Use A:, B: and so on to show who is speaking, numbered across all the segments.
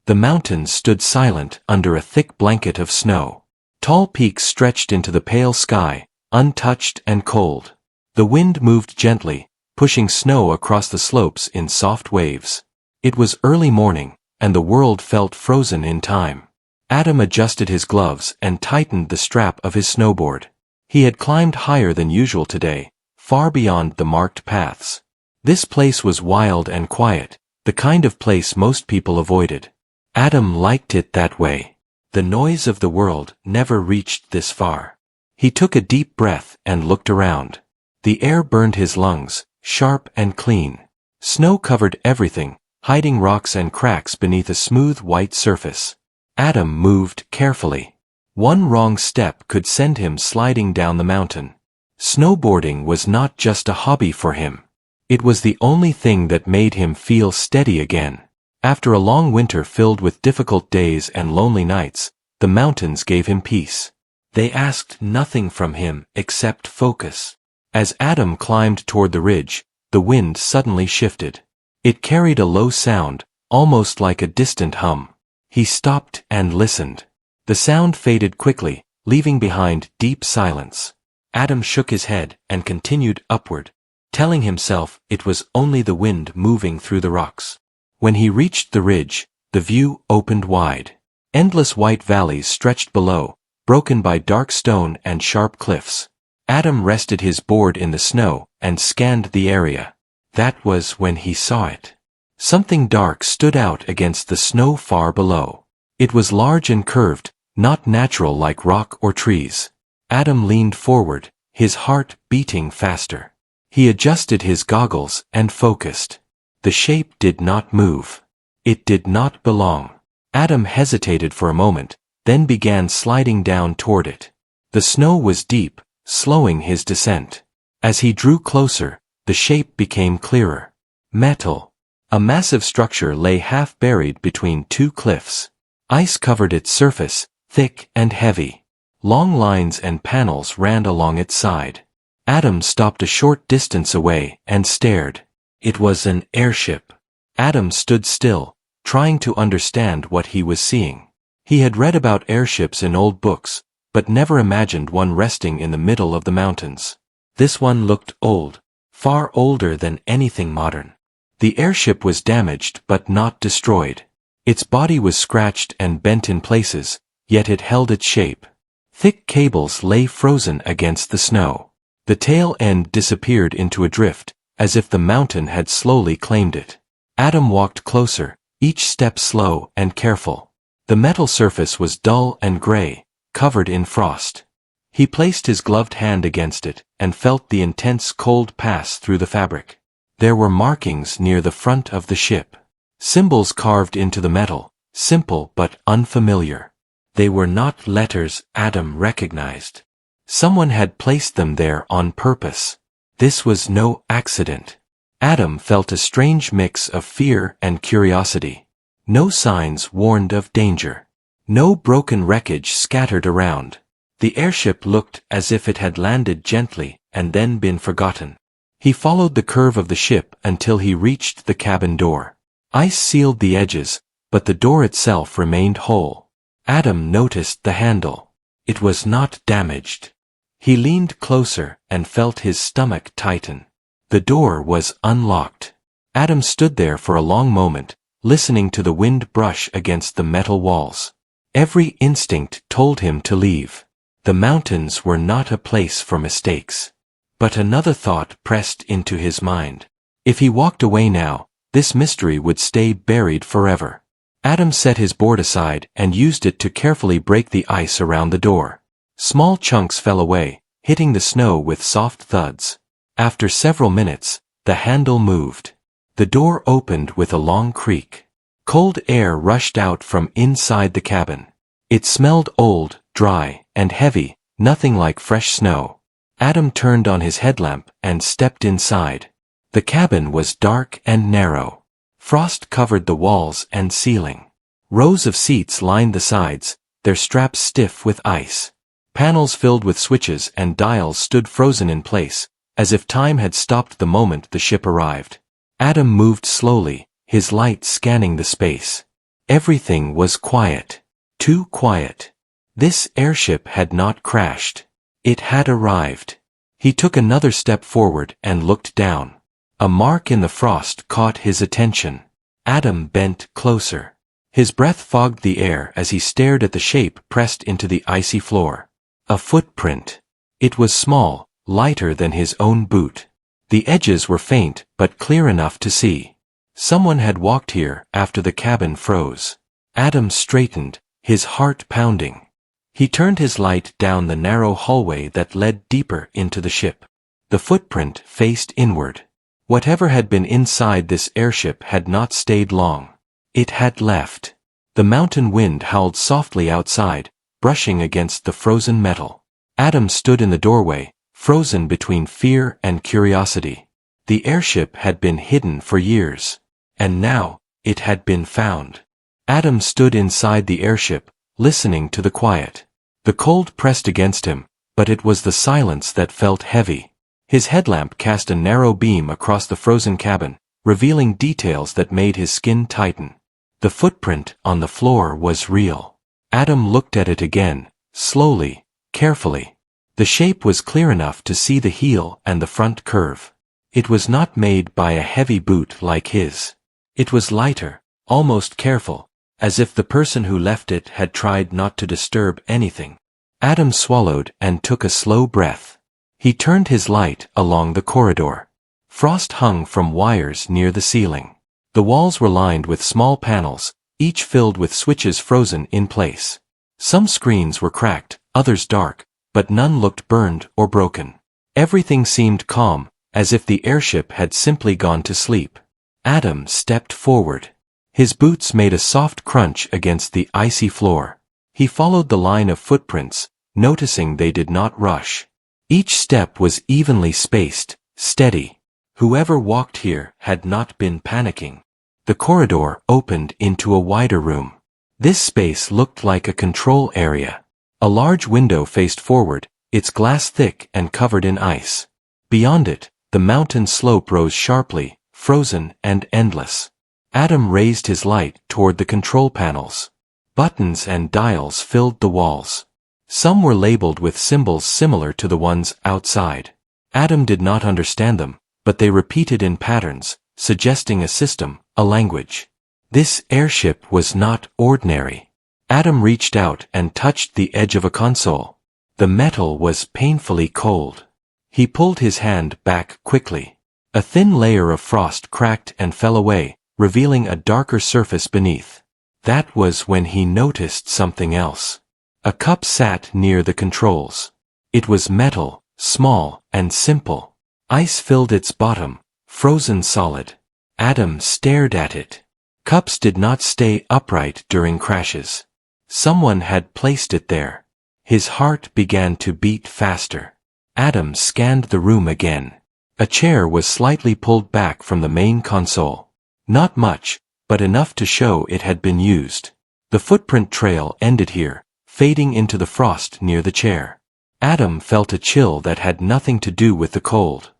A: The mountains stood silent under a thick blanket of snow. Tall peaks stretched into the pale sky, untouched and cold. The wind moved gently, pushing snow across the slopes in soft waves. It was early morning, and the world felt frozen in time. Adam adjusted his gloves and tightened the strap of his snowboard. He had climbed higher than usual today, far beyond the marked paths. This place was wild and quiet, the kind of place most people avoided. Adam liked it that way. The noise of the world never reached this far. He took a deep breath and looked around. The air burned his lungs, sharp and clean. Snow covered everything, hiding rocks and cracks beneath a smooth white surface. Adam moved carefully. One wrong step could send him sliding down the mountain. Snowboarding was not just a hobby for him. It was the only thing that made him feel steady again. After a long winter filled with difficult days and lonely nights, the mountains gave him peace. They asked nothing from him except focus. As Adam climbed toward the ridge, the wind suddenly shifted. It carried a low sound, almost like a distant hum. He stopped and listened. The sound faded quickly, leaving behind deep silence. Adam shook his head and continued upward, telling himself it was only the wind moving through the rocks. When he reached the ridge, the view opened wide. Endless white valleys stretched below, broken by dark stone and sharp cliffs. Adam rested his board in the snow and scanned the area. That was when he saw it. Something dark stood out against the snow far below. It was large and curved, not natural like rock or trees. Adam leaned forward, his heart beating faster. He adjusted his goggles and focused. The shape did not move. It did not belong. Adam hesitated for a moment, then began sliding down toward it. The snow was deep, slowing his descent. As he drew closer, the shape became clearer. Metal. A massive structure lay half buried between two cliffs. Ice covered its surface, thick and heavy. Long lines and panels ran along its side. Adam stopped a short distance away and stared. It was an airship. Adam stood still, trying to understand what he was seeing. He had read about airships in old books, but never imagined one resting in the middle of the mountains. This one looked old, far older than anything modern. The airship was damaged but not destroyed. Its body was scratched and bent in places, yet it held its shape. Thick cables lay frozen against the snow. The tail end disappeared into a drift, as if the mountain had slowly claimed it. Adam walked closer, each step slow and careful. The metal surface was dull and gray, covered in frost. He placed his gloved hand against it and felt the intense cold pass through the fabric. There were markings near the front of the ship. Symbols carved into the metal, simple but unfamiliar. They were not letters Adam recognized. Someone had placed them there on purpose. This was no accident. Adam felt a strange mix of fear and curiosity. No signs warned of danger. No broken wreckage scattered around. The airship looked as if it had landed gently and then been forgotten. He followed the curve of the ship until he reached the cabin door. Ice sealed the edges, but the door itself remained whole. Adam noticed the handle. It was not damaged. He leaned closer and felt his stomach tighten. The door was unlocked. Adam stood there for a long moment, listening to the wind brush against the metal walls. Every instinct told him to leave. The mountains were not a place for mistakes. But another thought pressed into his mind. If he walked away now, this mystery would stay buried forever. Adam set his board aside and used it to carefully break the ice around the door. Small chunks fell away, hitting the snow with soft thuds. After several minutes, the handle moved. The door opened with a long creak. Cold air rushed out from inside the cabin. It smelled old, dry, and heavy, nothing like fresh snow. Adam turned on his headlamp and stepped inside. The cabin was dark and narrow. Frost covered the walls and ceiling. Rows of seats lined the sides, their straps stiff with ice. Panels filled with switches and dials stood frozen in place, as if time had stopped the moment the ship arrived. Adam moved slowly, his light scanning the space. Everything was quiet. Too quiet. This airship had not crashed. It had arrived. He took another step forward and looked down. A mark in the frost caught his attention. Adam bent closer. His breath fogged the air as he stared at the shape pressed into the icy floor. A footprint. It was small, lighter than his own boot. The edges were faint but clear enough to see. Someone had walked here after the cabin froze. Adam straightened, his heart pounding. He turned his light down the narrow hallway that led deeper into the ship. The footprint faced inward. Whatever had been inside this airship had not stayed long. It had left. The mountain wind howled softly outside, brushing against the frozen metal. Adam stood in the doorway, frozen between fear and curiosity. The airship had been hidden for years. And now, it had been found. Adam stood inside the airship, listening to the quiet. The cold pressed against him, but it was the silence that felt heavy. His headlamp cast a narrow beam across the frozen cabin, revealing details that made his skin tighten. The footprint on the floor was real. Adam looked at it again, slowly, carefully. The shape was clear enough to see the heel and the front curve. It was not made by a heavy boot like his. It was lighter, almost careful, as if the person who left it had tried not to disturb anything. Adam swallowed and took a slow breath. He turned his light along the corridor. Frost hung from wires near the ceiling. The walls were lined with small panels, each filled with switches frozen in place. Some screens were cracked, others dark, but none looked burned or broken. Everything seemed calm, as if the airship had simply gone to sleep. Adam stepped forward. His boots made a soft crunch against the icy floor. He followed the line of footprints, noticing they did not rush. Each step was evenly spaced, steady. Whoever walked here had not been panicking. The corridor opened into a wider room. This space looked like a control area. A large window faced forward, its glass thick and covered in ice. Beyond it, the mountain slope rose sharply, frozen and endless. Adam raised his light toward the control panels. Buttons and dials filled the walls. Some were labeled with symbols similar to the ones outside. Adam did not understand them, but they repeated in patterns, suggesting a system, a language. This airship was not ordinary. Adam reached out and touched the edge of a console. The metal was painfully cold. He pulled his hand back quickly. A thin layer of frost cracked and fell away, revealing a darker surface beneath. That was when he noticed something else. A cup sat near the controls. It was metal, small and simple. Ice filled its bottom, frozen solid. Adam stared at it. Cups did not stay upright during crashes. Someone had placed it there. His heart began to beat faster. Adam scanned the room again. A chair was slightly pulled back from the main console. Not much, but enough to show it had been used. The footprint trail ended here, fading into the frost near the chair. Adam felt a chill that had nothing to do with the cold.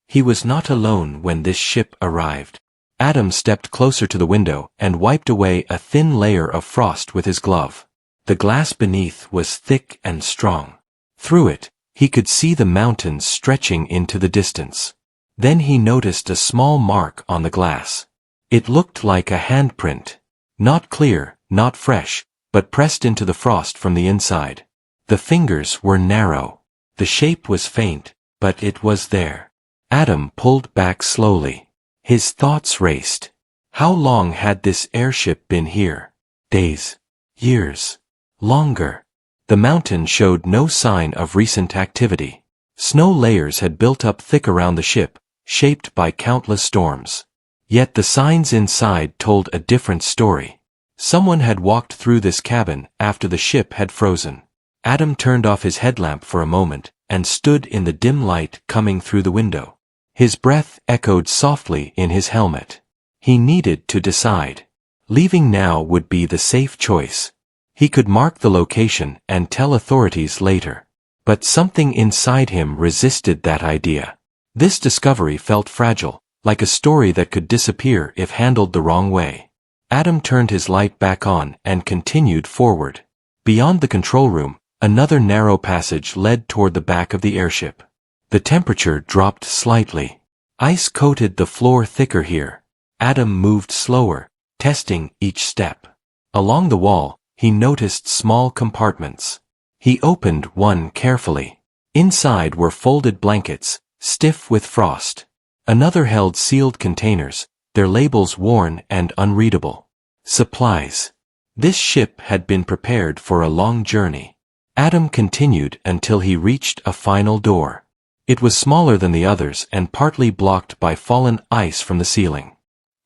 A: He was not alone when this ship arrived. Adam stepped closer to the window and wiped away a thin layer of frost with his glove. The glass beneath was thick and strong. Through it, he could see the mountains stretching into the distance. Then he noticed a small mark on the glass. It looked like a handprint. Not clear, not fresh, but pressed into the frost from the inside. The fingers were narrow. The shape was faint, but it was there. Adam pulled back slowly. His thoughts raced. How long had this airship been here? Days? Years? Longer? The mountain showed no sign of recent activity. Snow layers had built up thick around the ship, shaped by countless storms. Yet the signs inside told a different story. Someone had walked through this cabin after the ship had frozen. Adam turned off his headlamp for a moment and stood in the dim light coming through the window. His breath echoed softly in his helmet. He needed to decide. Leaving now would be the safe choice. He could mark the location and tell authorities later. But something inside him resisted that idea. This discovery felt fragile, like a story that could disappear if handled the wrong way. Adam turned his light back on and continued forward. Beyond the control room, another narrow passage led toward the back of the airship. The temperature dropped slightly. Ice coated the floor thicker here. Adam moved slower, testing each step. Along the wall, he noticed small compartments. He opened one carefully. Inside were folded blankets, stiff with frost. Another held sealed containers, their labels worn and unreadable. Supplies. This ship had been prepared for a long journey. Adam continued until he reached a final door. It was smaller than the others and partly blocked by fallen ice from the ceiling.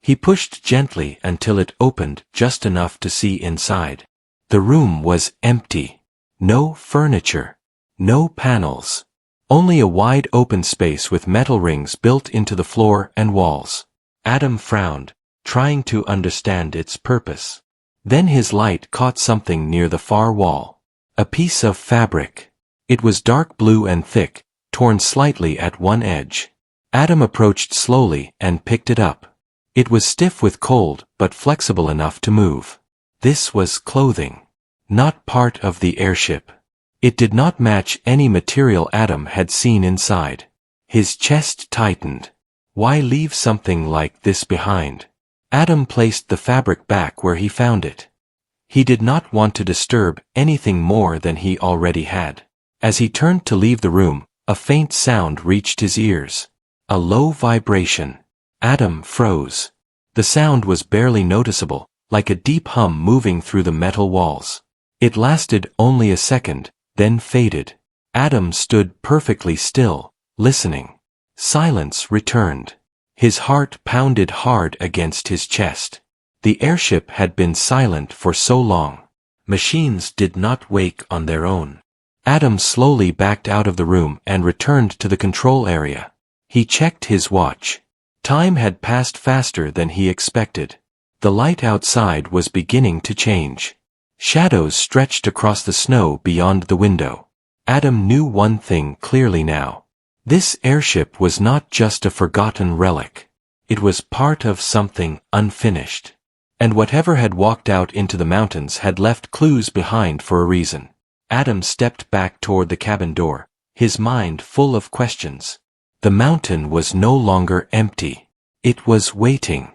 A: He pushed gently until it opened just enough to see inside. The room was empty. No furniture. No panels. Only a wide open space with metal rings built into the floor and walls. Adam frowned, trying to understand its purpose. Then his light caught something near the far wall. A piece of fabric. It was dark blue and thick, torn slightly at one edge. Adam approached slowly and picked it up. It was stiff with cold but flexible enough to move. This was clothing. Not part of the airship. It did not match any material Adam had seen inside. His chest tightened. Why leave something like this behind? Adam placed the fabric back where he found it. He did not want to disturb anything more than he already had. As he turned to leave the room, a faint sound reached his ears. A low vibration. Adam froze. The sound was barely noticeable, like a deep hum moving through the metal walls. It lasted only a second, then faded. Adam stood perfectly still, listening. Silence returned. His heart pounded hard against his chest. The airship had been silent for so long. Machines did not wake on their own. Adam slowly backed out of the room and returned to the control area. He checked his watch. Time had passed faster than he expected. The light outside was beginning to change. Shadows stretched across the snow beyond the window. Adam knew one thing clearly now. This airship was not just a forgotten relic. It was part of something unfinished. And whatever had walked out into the mountains had left clues behind for a reason. Adam stepped back toward the cabin door, his mind full of questions. The mountain was no longer empty. It was waiting.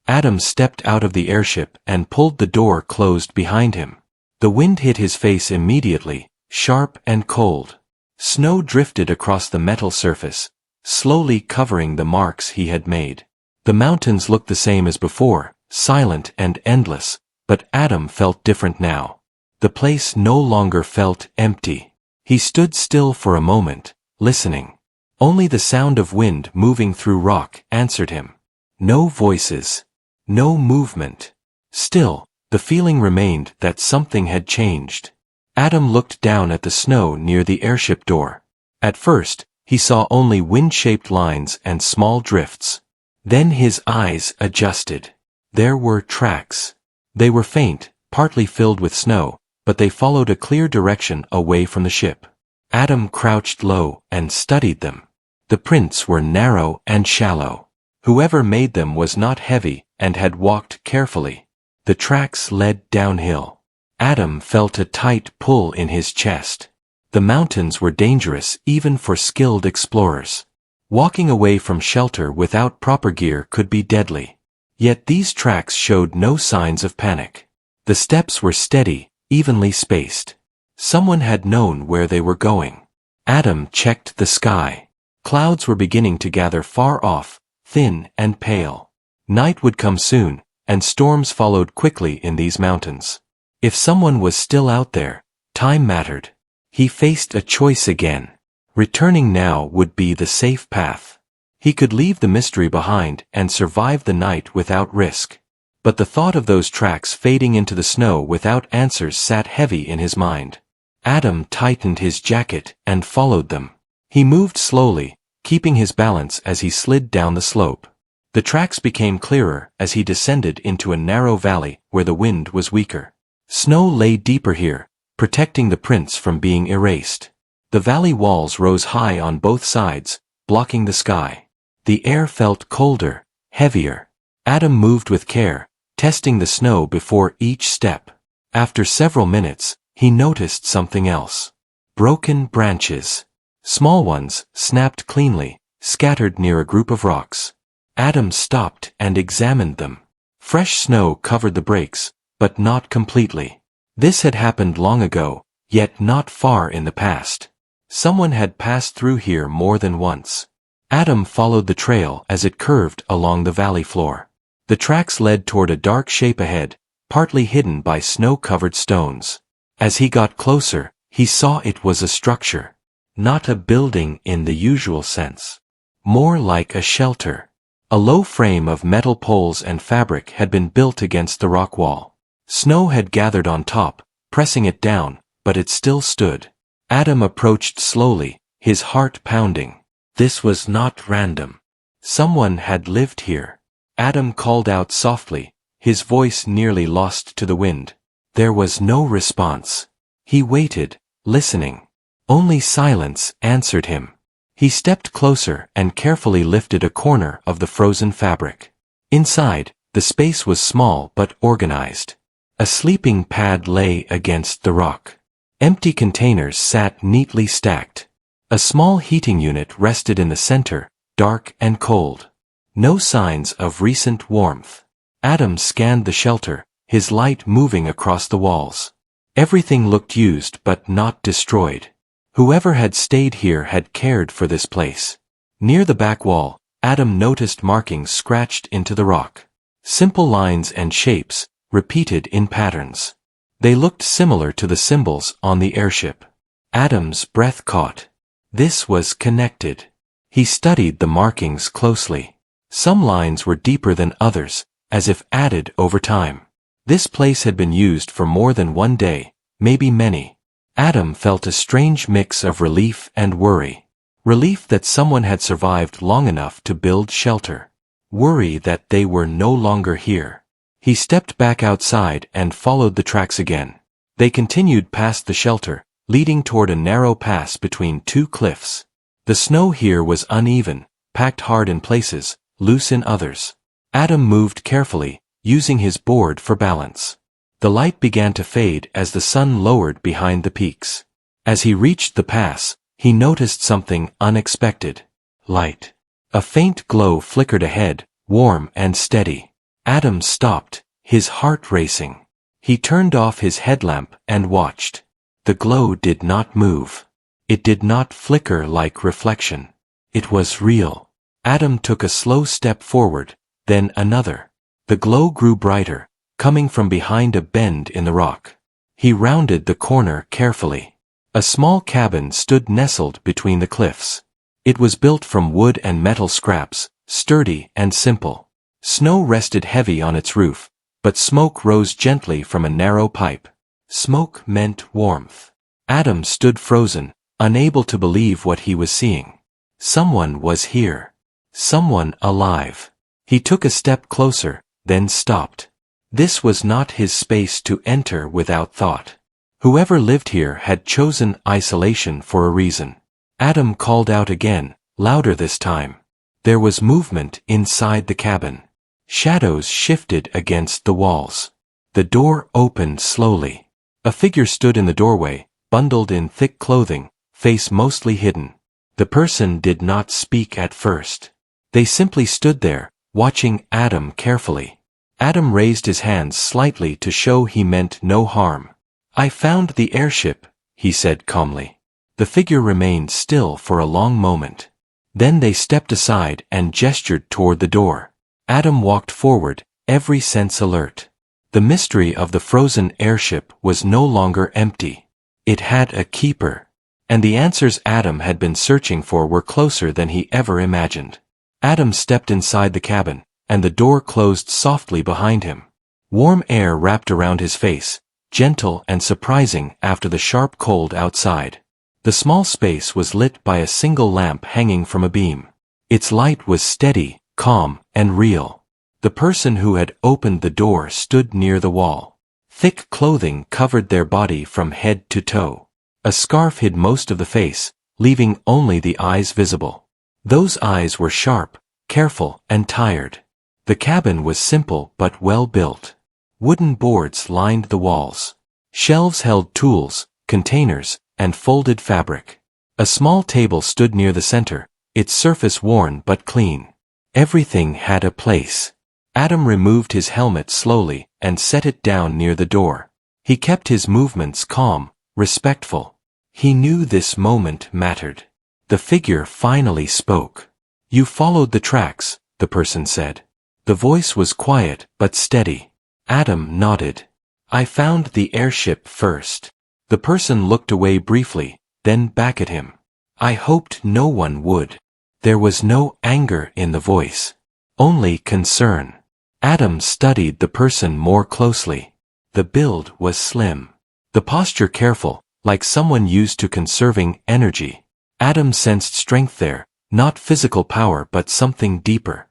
A: Adam stepped out of the airship and pulled the door closed behind him. The wind hit his face immediately, sharp and cold. Snow drifted across the metal surface, slowly covering the marks he had made. The mountains looked the same as before, silent and endless, but Adam felt different now. The place no longer felt empty. He stood still for a moment, listening. Only the sound of wind moving through rock answered him. No voices. No movement. Still, the feeling remained that something had changed. Adam looked down at the snow near the airship door. At first, he saw only wind-shaped lines and small drifts. Then his eyes adjusted. There were tracks. They were faint, partly filled with snow, but they followed a clear direction away from the ship. Adam crouched low and studied them. The prints were narrow and shallow. Whoever made them was not heavy and had walked carefully. The tracks led downhill. Adam felt a tight pull in his chest. The mountains were dangerous even for skilled explorers. Walking away from shelter without proper gear could be deadly. Yet these tracks showed no signs of panic. The steps were steady, evenly spaced. Someone had known where they were going. Adam checked the sky. Clouds were beginning to gather far off, thin and pale. Night would come soon, and storms followed quickly in these mountains. If someone was still out there, time mattered. He faced a choice again. Returning now would be the safe path. He could leave the mystery behind and survive the night without risk. But the thought of those tracks fading into the snow without answers sat heavy in his mind. Adam tightened his jacket and followed them. He moved slowly, keeping his balance as he slid down the slope. The tracks became clearer as he descended into a narrow valley where the wind was weaker. Snow lay deeper here, protecting the prints from being erased. The valley walls rose high on both sides, blocking the sky. The air felt colder, heavier. Adam moved with care, testing the snow before each step. After several minutes, he noticed something else. Broken branches. Small ones, snapped cleanly, scattered near a group of rocks. Adam stopped and examined them. Fresh snow covered the breaks, but not completely. This had happened long ago, yet not far in the past. Someone had passed through here more than once. Adam followed the trail as it curved along the valley floor. The tracks led toward a dark shape ahead, partly hidden by snow-covered stones. As he got closer, he saw it was a structure. Not a building in the usual sense. More like a shelter. A low frame of metal poles and fabric had been built against the rock wall. Snow had gathered on top, pressing it down, but it still stood. Adam approached slowly, his heart pounding. This was not random. Someone had lived here. Adam called out softly, his voice nearly lost to the wind. There was no response. He waited, listening. Only silence answered him. He stepped closer and carefully lifted a corner of the frozen fabric. Inside, the space was small but organized. A sleeping pad lay against the rock. Empty containers sat neatly stacked. A small heating unit rested in the center, dark and cold. No signs of recent warmth. Adam scanned the shelter, his light moving across the walls. Everything looked used but not destroyed. Whoever had stayed here had cared for this place. Near the back wall, Adam noticed markings scratched into the rock. Simple lines and shapes, repeated in patterns. They looked similar to the symbols on the airship. Adam's breath caught. This was connected. He studied the markings closely. Some lines were deeper than others, as if added over time. This place had been used for more than one day, maybe many. Adam felt a strange mix of relief and worry. Relief that someone had survived long enough to build shelter. Worry that they were no longer here. He stepped back outside and followed the tracks again. They continued past the shelter, leading toward a narrow pass between two cliffs. The snow here was uneven, packed hard in places, loose in others. Adam moved carefully, using his board for balance. The light began to fade as the sun lowered behind the peaks. As he reached the pass, he noticed something unexpected. Light. A faint glow flickered ahead, warm and steady. Adam stopped, his heart racing. He turned off his headlamp and watched. The glow did not move. It did not flicker like reflection. It was real. Adam took a slow step forward, then another. The glow grew brighter, coming from behind a bend in the rock. He rounded the corner carefully. A small cabin stood nestled between the cliffs. It was built from wood and metal scraps, sturdy and simple. Snow rested heavy on its roof, but smoke rose gently from a narrow pipe. Smoke meant warmth. Adam stood frozen, unable to believe what he was seeing. Someone was here. Someone alive. He took a step closer, then stopped. This was not his space to enter without thought. Whoever lived here had chosen isolation for a reason. Adam called out again, louder this time. There was movement inside the cabin. Shadows shifted against the walls. The door opened slowly. A figure stood in the doorway, bundled in thick clothing, face mostly hidden. The person did not speak at first. They simply stood there, watching Adam carefully. Adam raised his hands slightly to show he meant no harm. "I found the airship," he said calmly. The figure remained still for a long moment. Then they stepped aside and gestured toward the door. Adam walked forward, every sense alert. The mystery of the frozen airship was no longer empty. It had a keeper. And the answers Adam had been searching for were closer than he ever imagined. Adam stepped inside the cabin, and the door closed softly behind him. Warm air wrapped around his face, gentle and surprising after the sharp cold outside. The small space was lit by a single lamp hanging from a beam. Its light was steady, calm, and real. The person who had opened the door stood near the wall. Thick clothing covered their body from head to toe. A scarf hid most of the face, leaving only the eyes visible. Those eyes were sharp, careful, and tired. The cabin was simple but well built. Wooden boards lined the walls. Shelves held tools, containers, and folded fabric. A small table stood near the center, its surface worn but clean. Everything had a place. Adam removed his helmet slowly and set it down near the door. He kept his movements calm, respectful. He knew this moment mattered. The figure finally spoke. "You followed the tracks," the person said. The voice was quiet but steady. Adam nodded. "I found the airship first." The person looked away briefly, then back at him. "I hoped no one would." There was no anger in the voice. Only concern. Adam studied the person more closely. The build was slim. The posture careful, like someone used to conserving energy. Adam sensed strength there, not physical power but something deeper.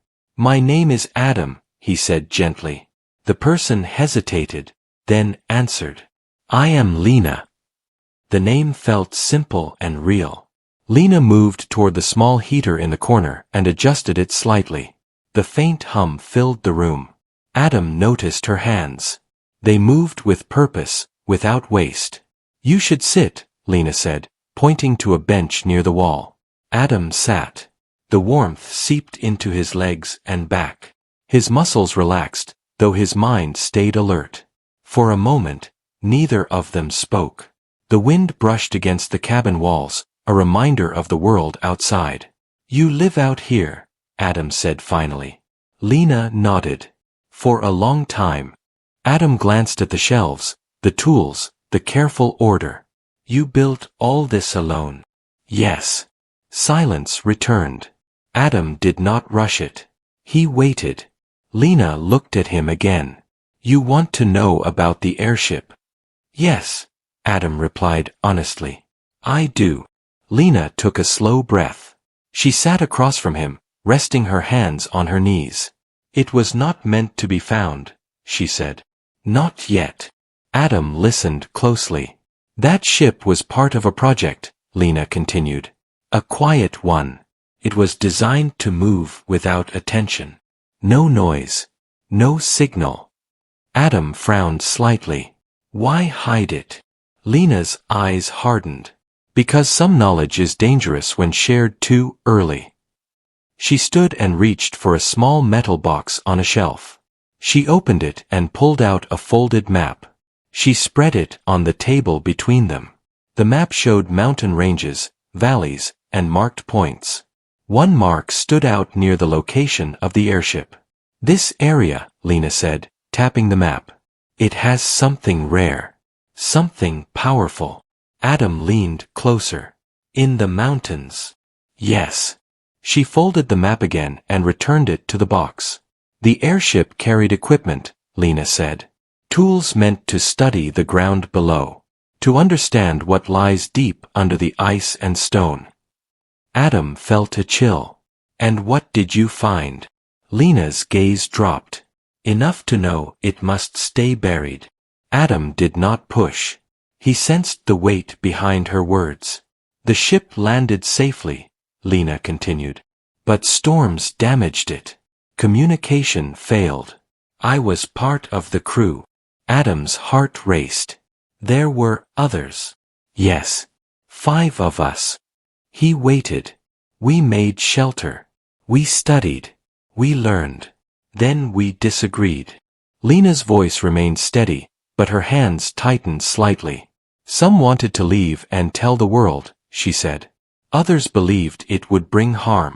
A: "My name is Adam," he said gently. The person hesitated, then answered. "I am Lena." The name felt simple and real. Lena moved toward the small heater in the corner and adjusted it slightly. The faint hum filled the room. Adam noticed her hands. They moved with purpose, without waste. "You should sit," Lena said, pointing to a bench near the wall. Adam sat. The warmth seeped into his legs and back. His muscles relaxed, though his mind stayed alert. For a moment, neither of them spoke. The wind brushed against the cabin walls, a reminder of the world outside. "You live out here," Adam said finally. Lena nodded. "For a long time." Adam glanced at the shelves, the tools, the careful order. "You built all this alone?" "Yes." Silence returned. Adam did not rush it. He waited. Lena looked at him again. "You want to know about the airship?" "Yes," Adam replied honestly. "I do." Lena took a slow breath. She sat across from him, resting her hands on her knees. "It was not meant to be found," she said. "Not yet." Adam listened closely. "That ship was part of a project," Lena continued. "A quiet one. It was designed to move without attention. No noise. No signal." Adam frowned slightly. "Why hide it?" Lena's eyes hardened. "Because some knowledge is dangerous when shared too early." She stood and reached for a small metal box on a shelf. She opened it and pulled out a folded map. She spread it on the table between them. The map showed mountain ranges, valleys, and marked points. One mark stood out near the location of the airship. "This area," Lena said, tapping the map. "It has something rare. Something powerful." Adam leaned closer. "In the mountains?" "Yes." She folded the map again and returned it to the box. "The airship carried equipment," Lena said. "Tools meant to study the ground below. To understand what lies deep under the ice and stone." Adam felt a chill. "And what did you find?" Lena's gaze dropped. "Enough to know it must stay buried." Adam did not push. He sensed the weight behind her words. "The ship landed safely," Lena continued. "But storms damaged it. Communication failed. I was part of the crew." Adam's heart raced. "There were others." "Yes. 5 of us." He waited. "We made shelter. We studied. We learned. Then we disagreed." Lena's voice remained steady, but her hands tightened slightly. "Some wanted to leave and tell the world," she said. "Others believed it would bring harm."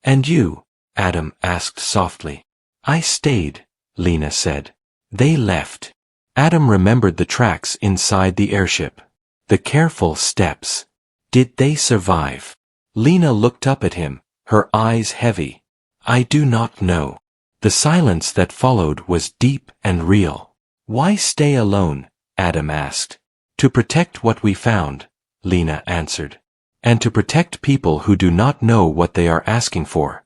A: "And you?" Adam asked softly. "I stayed," Lena said. "They left." Adam remembered the tracks inside the airship. The careful steps. Did they survive? Lena looked up at him, her eyes heavy. "I do not know." The silence that followed was deep and real. "Why stay alone?" Adam asked. "To protect what we found," Lena answered. "And to protect people who do not know what they are asking for."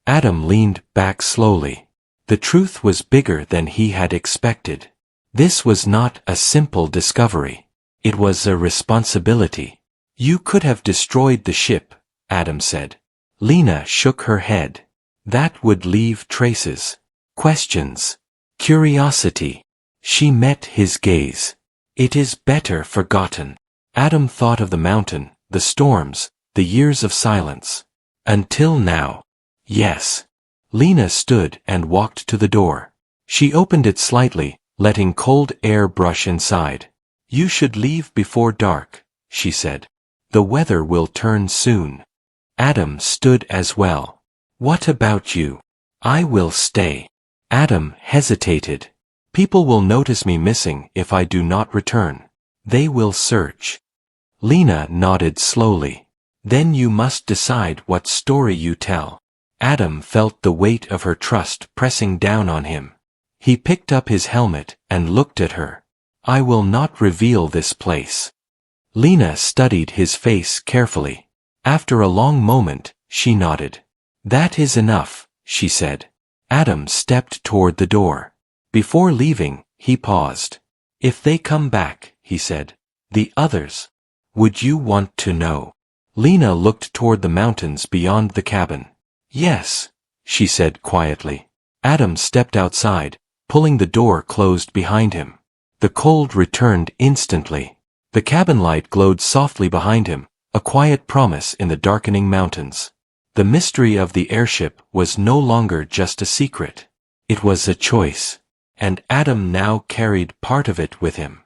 A: Adam leaned back slowly. The truth was bigger than he had expected. This was not a simple discovery. It was a responsibility. "You could have destroyed the ship," Adam said. Lena shook her head. That would leave traces. Questions. Curiosity. She met his gaze. It is better forgotten. Adam thought of the mountain, the storms, the years of silence. Until now. Yes. Lena stood and walked to the door. She opened it slightly, letting cold air brush inside. You should leave before dark, she said. The weather will turn soon. Adam stood as well. What about you? I will stay. Adam hesitated. People will notice me missing if I do not return. They will search. Lena nodded slowly. Then you must decide what story you tell. Adam felt the weight of her trust pressing down on him. He picked up his helmet and looked at her. I will not reveal this place. Lena studied his face carefully. After a long moment, she nodded. That is enough, she said. Adam stepped toward the door. Before leaving, he paused. If they come back, he said. The others. Would you want to know? Lena looked toward the mountains beyond the cabin. Yes, she said quietly. Adam stepped outside, pulling the door closed behind him. The cold returned instantly. The cabin light glowed softly behind him, a quiet promise in the darkening mountains. The mystery of the airship was no longer just a secret. It was a choice. And Adam now carried part of it with him.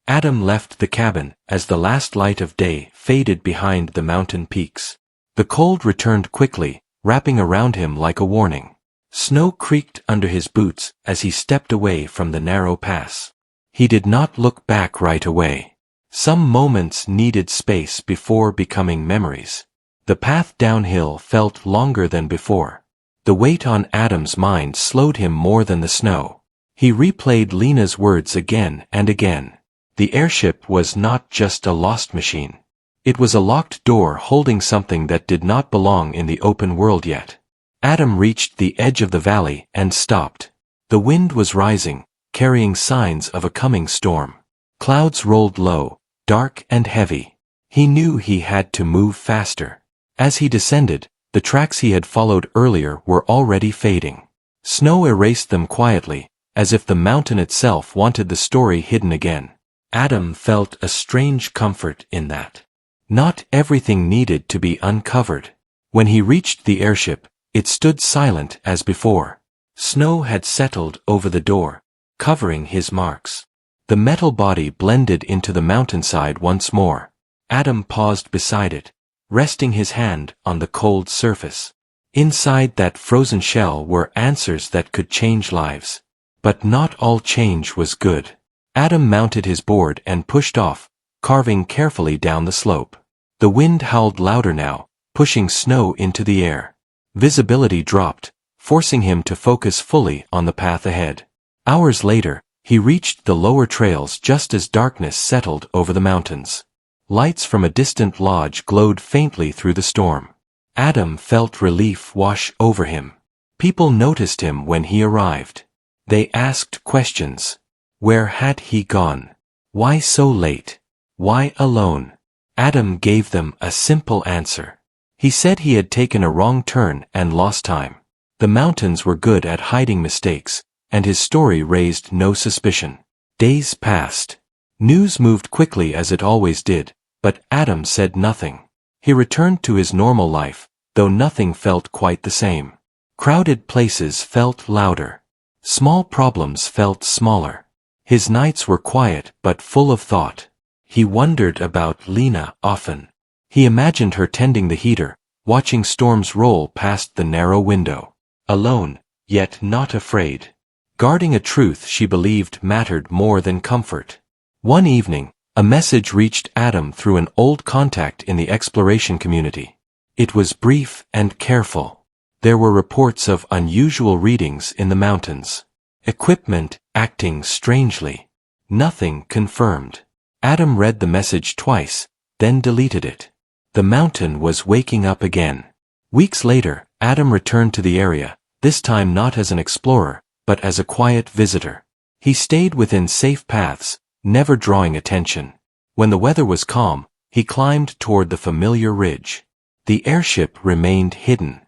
A: Adam left the cabin as the last light of day faded behind the mountain peaks. The cold returned quickly, wrapping around him like a warning. Snow creaked under his boots as he stepped away from the narrow pass. He did not look back right away. Some moments needed space before becoming memories. The path downhill felt longer than before. The weight on Adam's mind slowed him more than the snow. He replayed Lena's words again and again. The airship was not just a lost machine. It was a locked door holding something that did not belong in the open world yet. Adam reached the edge of the valley and stopped. The wind was rising, carrying signs of a coming storm. Clouds rolled low, dark and heavy. He knew he had to move faster. As he descended, the tracks he had followed earlier were already fading. Snow erased them quietly, as if the mountain itself wanted the story hidden again. Adam felt a strange comfort in that. Not everything needed to be uncovered. When he reached the airship, it stood silent as before. Snow had settled over the door, covering his marks. The metal body blended into the mountainside once more. Adam paused beside it, resting his hand on the cold surface. Inside that frozen shell were answers that could change lives. But not all change was good. Adam mounted his board and pushed off, carving carefully down the slope. The wind howled louder now, pushing snow into the air. Visibility dropped, forcing him to focus fully on the path ahead. Hours later, he reached the lower trails just as darkness settled over the mountains. Lights from a distant lodge glowed faintly through the storm. Adam felt relief wash over him. People noticed him when he arrived. They asked questions. Where had he gone? Why so late? Why alone? Adam gave them a simple answer. He said he had taken a wrong turn and lost time. The mountains were good at hiding mistakes, and his story raised no suspicion. Days passed. News moved quickly as it always did, but Adam said nothing. He returned to his normal life, though nothing felt quite the same. Crowded places felt louder. Small problems felt smaller. His nights were quiet but full of thought. He wondered about Lena often. He imagined her tending the heater, watching storms roll past the narrow window. Alone, yet not afraid. Guarding a truth she believed mattered more than comfort. One evening, a message reached Adam through an old contact in the exploration community. It was brief and careful. There were reports of unusual readings in the mountains. Equipment acting strangely. Nothing confirmed. Adam read the message twice, then deleted it. The mountain was waking up again. Weeks later, Adam returned to the area, this time not as an explorer, but as a quiet visitor. He stayed within safe paths, never drawing attention. When the weather was calm, he climbed toward the familiar ridge. The airship remained hidden.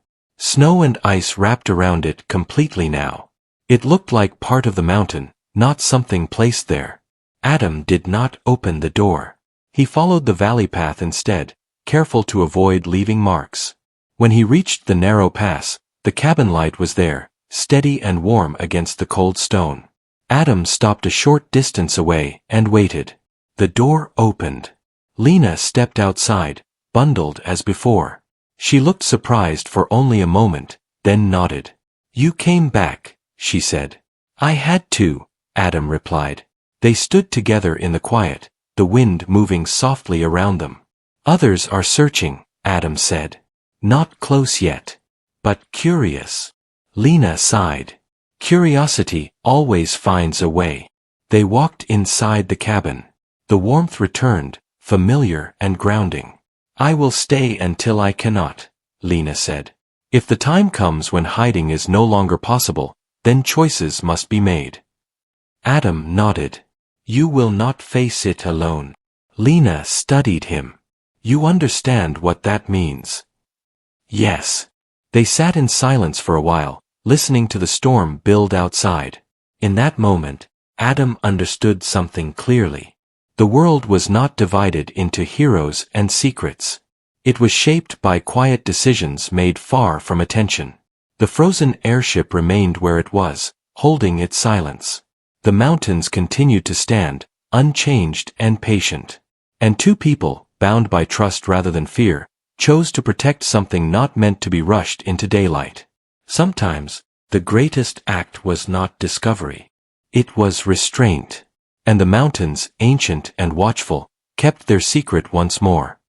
A: Snow and ice wrapped around it completely now. It looked like part of the mountain, not something placed there. Adam did not open the door. He followed the valley path instead, careful to avoid leaving marks. When he reached the narrow pass, the cabin light was there, steady and warm against the cold stone. Adam stopped a short distance away and waited. The door opened. Lena stepped outside, bundled as before. She looked surprised for only a moment, then nodded. "You came back," she said. "I had to," Adam replied. They stood together in the quiet, the wind moving softly around them. "Others are searching," Adam said. "Not close yet. But curious." Lena sighed. "Curiosity always finds a way." They walked inside the cabin. The warmth returned, familiar and grounding. "I will stay until I cannot," Lena said. "If the time comes when hiding is no longer possible, then choices must be made." Adam nodded. "You will not face it alone." Lena studied him. "You understand what that means?" "Yes." They sat in silence for a while, listening to the storm build outside. In that moment, Adam understood something clearly. The world was not divided into heroes and secrets. It was shaped by quiet decisions made far from attention. The frozen airship remained where it was, holding its silence. The mountains continued to stand, unchanged and patient. And two people, bound by trust rather than fear, chose to protect something not meant to be rushed into daylight. Sometimes, the greatest act was not discovery. It was restraint. And the mountains, ancient and watchful, kept their secret once more.